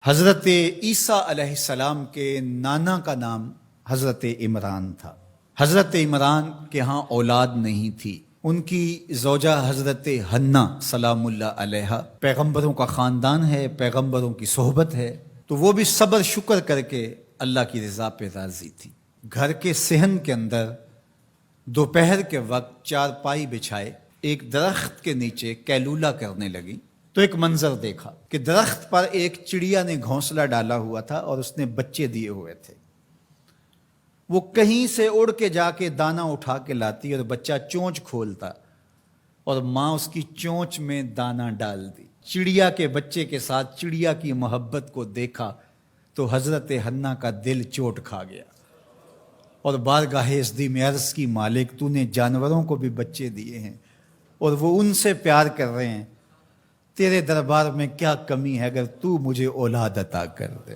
حضرت عیسیٰ علیہ السلام کے نانا کا نام حضرت عمران تھا۔ حضرت عمران کے ہاں اولاد نہیں تھی، ان کی زوجہ حضرت حنہ سلام اللہ علیہا، پیغمبروں کا خاندان ہے، پیغمبروں کی صحبت ہے، تو وہ بھی صبر شکر کر کے اللہ کی رضا پہ راضی تھی۔ گھر کے صحن کے اندر دوپہر کے وقت چارپائی بچھائے ایک درخت کے نیچے قیلولہ کرنے لگی تو ایک منظر دیکھا کہ درخت پر ایک چڑیا نے گھونسلہ ڈالا ہوا تھا اور اس نے بچے دیے ہوئے تھے۔ وہ کہیں سے اڑ کے جا کے دانا اٹھا کے لاتی اور بچہ چونچ کھولتا اور ماں اس کی چونچ میں دانا ڈال دی۔ چڑیا کے بچے کے ساتھ چڑیا کی محبت کو دیکھا تو حضرت حنہ کا دل چوٹ کھا گیا اور بارگاہ عزدی میں عرض کی، مالک تو نے جانوروں کو بھی بچے دیے ہیں اور وہ ان سے پیار کر رہے ہیں، تیرے دربار میں کیا کمی ہے اگر تو مجھے اولاد عطا کر دے۔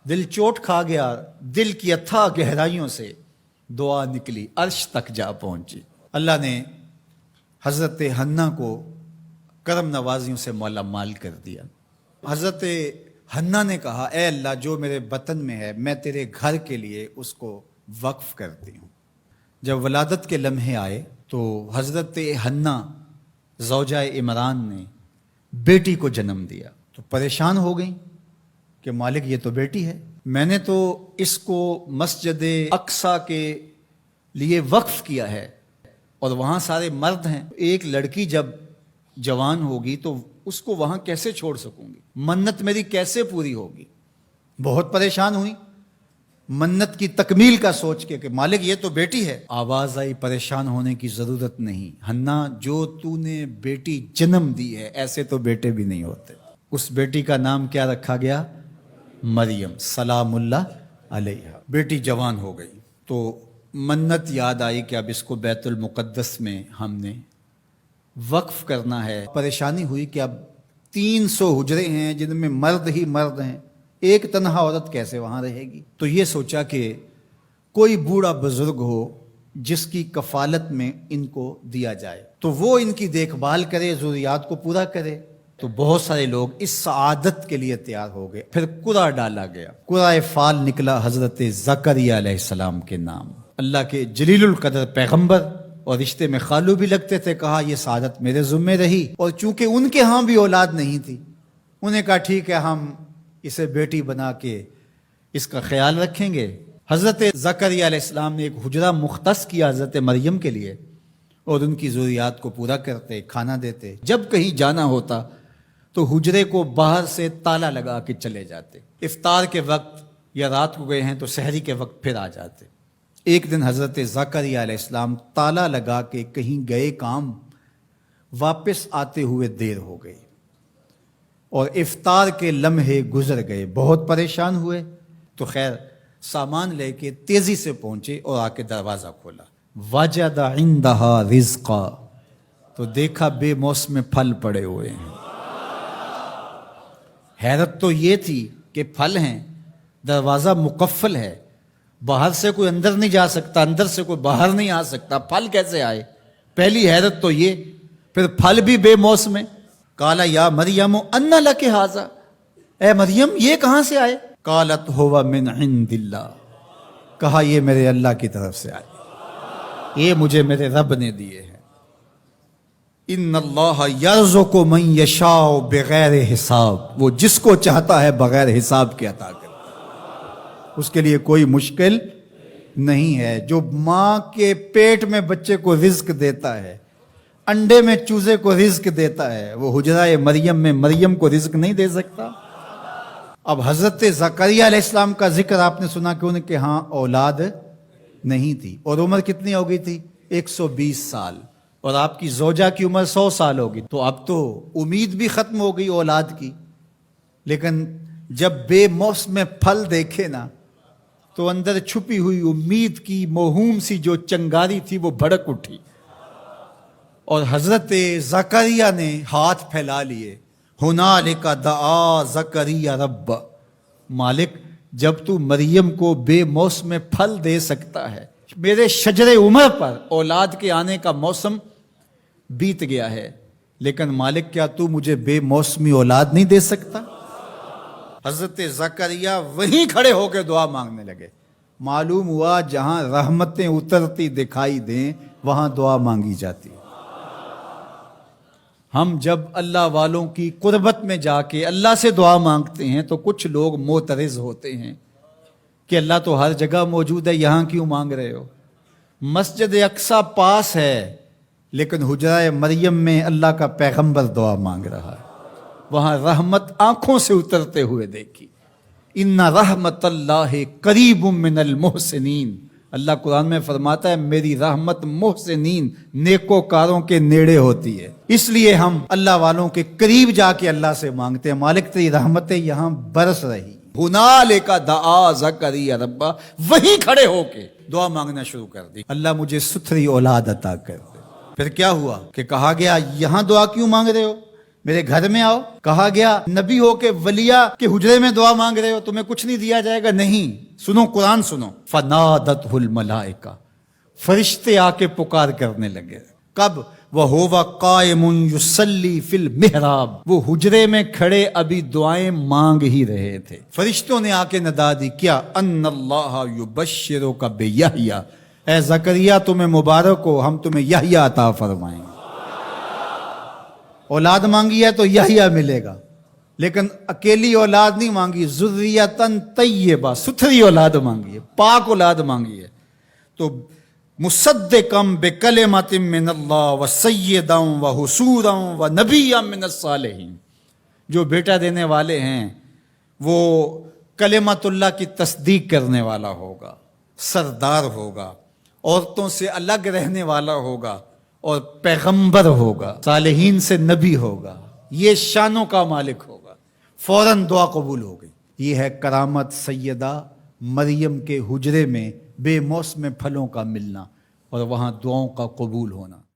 دل چوٹ کھا گیا، دل کی اتھاہ گہرائیوں سے دعا نکلی، عرش تک جا پہنچی۔ اللہ نے حضرت حنہ کو کرم نوازیوں سے مالا مال کر دیا۔ حضرت حنہ نے کہا، اے اللہ جو میرے بطن میں ہے میں تیرے گھر کے لیے اس کو وقف کرتی ہوں۔ جب ولادت کے لمحے آئے تو حضرت حنہ زوجہ عمران نے بیٹی کو جنم دیا تو پریشان ہو گئیں کہ مالک یہ تو بیٹی ہے، میں نے تو اس کو مسجد اقصیٰ کے لیے وقف کیا ہے اور وہاں سارے مرد ہیں، ایک لڑکی جب جوان ہوگی تو اس کو وہاں کیسے چھوڑ سکوں گی، منت میری کیسے پوری ہوگی۔ بہت پریشان ہوئی منت کی تکمیل کا سوچ کے کہ مالک یہ تو بیٹی ہے۔ آواز آئی، پریشان ہونے کی ضرورت نہیں حنہ، جو تو نے بیٹی جنم دی ہے ایسے تو بیٹے بھی نہیں ہوتے۔ اس بیٹی کا نام کیا رکھا گیا؟ مریم سلام اللہ علیہا۔ بیٹی جوان ہو گئی تو منت یاد آئی کہ اب اس کو بیت المقدس میں ہم نے وقف کرنا ہے۔ پریشانی ہوئی کہ اب 300 حجرے ہیں جن میں مرد ہی مرد ہیں، ایک تنہا عورت کیسے وہاں رہے گی؟ تو یہ سوچا کہ کوئی بوڑھا بزرگ ہو جس کی کفالت میں ان کو دیا جائے تو وہ ان کی دیکھ بھال کرے، ضروریات کو پورا کرے۔ تو بہت سارے لوگ اس سعادت کے لیے تیار ہو گئے۔ پھر قرعہ ڈالا گیا، قرعہ فال نکلا حضرت زکریا علیہ السلام کے نام۔ اللہ کے جلیل القدر پیغمبر اور رشتے میں خالو بھی لگتے تھے، کہا یہ سعادت میرے ذمہ رہی، اور چونکہ ان کے ہاں بھی اولاد نہیں تھی انہیں کہا ٹھیک ہے ہم اسے بیٹی بنا کے اس کا خیال رکھیں گے۔ حضرت زکریا علیہ السلام نے ایک حجرہ مختص کیا حضرت مریم کے لیے اور ان کی ضروریات کو پورا کرتے، کھانا دیتے۔ جب کہیں جانا ہوتا تو حجرے کو باہر سے تالا لگا کے چلے جاتے، افطار کے وقت یا رات کو گئے ہیں تو سحری کے وقت پھر آ جاتے۔ ایک دن حضرت زکریا علیہ السلام تالا لگا کے کہیں گئے کام، واپس آتے ہوئے دیر ہو گئی اور افطار کے لمحے گزر گئے، بہت پریشان ہوئے تو خیر سامان لے کے تیزی سے پہنچے اور آ کے دروازہ کھولا، وجد عندہا رزقا، تو دیکھا بے موسم پھل پڑے ہوئے ہیں۔ حیرت تو یہ تھی کہ پھل ہیں، دروازہ مقفل ہے، باہر سے کوئی اندر نہیں جا سکتا، اندر سے کوئی باہر نہیں آ سکتا، پھل کیسے آئے؟ پہلی حیرت تو یہ، پھر پھل بھی بے موسم۔ قال یا مریم ان لک ھذا، اے مریم یہ کہاں سے آئے؟ قالت ھو من عند اللہ، کہا یہ میرے اللہ کی طرف سے آئے، یہ مجھے میرے رب نے دیے ہیں۔ ان اللہ یرزق من یشاء بغیر حساب، وہ جس کو چاہتا ہے بغیر حساب کے عطا کرتا ہے، اس کے لیے کوئی مشکل نہیں ہے۔ جو ماں کے پیٹ میں بچے کو رزق دیتا ہے، انڈے میں چوزے کو رزق دیتا ہے، وہ حجرہ مریم میں مریم کو رزق نہیں دے سکتا؟ اب حضرت زکریا علیہ السلام کا ذکر آپ نے سنا کہ ان کے ہاں اولاد نہیں تھی، اور عمر کتنی ہو گئی تھی؟ 120 سال، اور آپ کی زوجہ کی عمر 100 سال ہوگی، تو اب تو امید بھی ختم ہو گئی اولاد کی۔ لیکن جب بے موسم پھل دیکھے نا تو اندر چھپی ہوئی امید کی موہوم سی جو چنگاری تھی وہ بھڑک اٹھی، اور حضرت زکریا نے ہاتھ پھیلا لیے، ہنالک دعا زکریا رب، مالک جب تو مریم کو بے موسم پھل دے سکتا ہے، میرے شجر عمر پر اولاد کے آنے کا موسم بیت گیا ہے، لیکن مالک کیا تو مجھے بے موسمی اولاد نہیں دے سکتا؟ حضرت زکریا وہیں کھڑے ہو کے دعا مانگنے لگے. معلوم ہوا جہاں رحمتیں اترتی دکھائی دیں وہاں دعا مانگی جاتی. ہم جب اللہ والوں کی قربت میں جا کے اللہ سے دعا مانگتے ہیں تو کچھ لوگ معترض ہوتے ہیں کہ اللہ تو ہر جگہ موجود ہے، یہاں کیوں مانگ رہے ہو؟ مسجد اقصی پاس ہے لیکن حجرہ مریم میں اللہ کا پیغمبر دعا مانگ رہا ہے، وہاں رحمت آنکھوں سے اترتے ہوئے دیکھی. ان رحمت اللہ قریب من المحسنین، اللہ قرآن میں فرماتا ہے میری رحمت محسنین نیکوکاروں کے نیڑے ہوتی ہے. اس لیے ہم اللہ والوں کے قریب جا کے اللہ سے مانگتے ہیں، مالک تیری رحمتیں یہاں برس رہی. ہنالک دعا زکریا ربہ، وہیں کھڑے ہو کے دعا مانگنا شروع کر دی، اللہ مجھے ستھری اولاد عطا کر دے. پھر کیا ہوا کہ کہا گیا یہاں دعا کیوں مانگ رہے ہو، میرے گھر میں آؤ. کہا گیا نبی ہو کے ولیہ کے حجرے میں دعا مانگ رہے ہو، تمہیں کچھ نہیں دیا جائے گا. نہیں، سنو قرآن سنو. فنادتہ الملائکہ، فرشتے آ کے پکار کرنے لگے. کب؟ وَهُوَ قَائِمٌ يُصَلِّي فِي الْمِحْرَابِ، وہ حجرے میں کھڑے ابھی دعائیں مانگ ہی رہے تھے. فرشتوں نے آ کے ندا دی کیا؟ ان اللہ یبشرک بیحییٰ، اے زکریا تمہیں مبارک ہو، ہم تمہیں یحییٰ عطا فرمائیں گے. اولاد مانگی ہے تو یحییٰ ملے گا، لیکن اکیلی اولاد نہیں مانگی، ذریۃ طیبہ، ستھری اولاد مانگی ہے، پاک اولاد مانگی ہے. تو مصدقا بکلمۃ من اللہ وسیدا وحصورا ونبیا من الصالحین، جو بیٹا دینے والے ہیں وہ کلمت اللہ کی تصدیق کرنے والا ہوگا، سردار ہوگا، عورتوں سے الگ رہنے والا ہوگا اور پیغمبر ہوگا، صالحین سے نبی ہوگا، یہ شانوں کا مالک ہوگا. فوراً دعا قبول ہو گئی. یہ ہے کرامت سیدہ مریم کے حجرے میں بے موسم پھلوں کا ملنا اور وہاں دعاؤں کا قبول ہونا.